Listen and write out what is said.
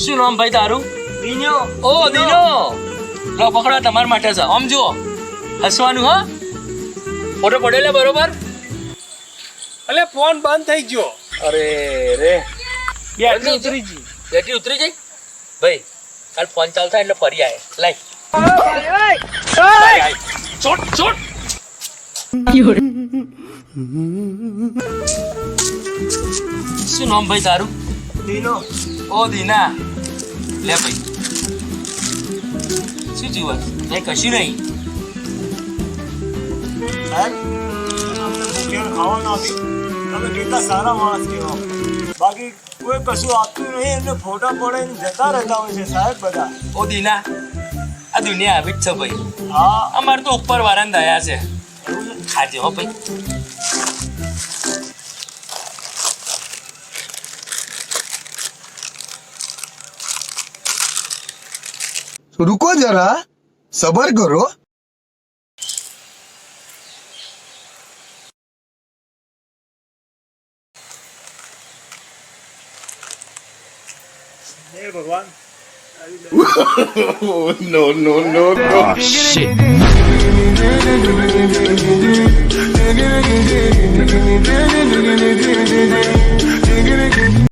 શું નામ ભાઈ તારું? દીનો. ઓ દીનો, લો પકડો તમારા માટે છે. આમ જુઓ, હસવાનું હા. ફોટો પડેલો બરોબર. અલે ફોન બંધ થઈ ગયો. અરે રે, બેટરી ઉતરી ગઈ. બેટરી ઉતરી જઈ ભાઈ. કાલ ફોન ચાલુ થાય એટલે ફરી આય લાઈ. છોટ છોટ. શું નામ ભાઈ તારું? દીનો. ઓ દીના, લે ભાઈ. શું જીવન? કઈ કશું નહીં. સાહેબ અમને ભૂખ્યાને ખાવાનું આપી. તમે કેટલા સારા માણસ કહેવા. બાકી કોઈ કશું આપતું નહીં. એમને ફોટા પડાવીને જતા રહેતા હોય છે સાહેબ બધા. ઓ દીના, આ દુનિયા આવી જ છે ભાઈ. હા અમારે તો ઉપર વાળાને દયા છે. ખાજે હો ભાઈ. रुको जरा सबर करो. હે ભગવાન. No no no no. shit.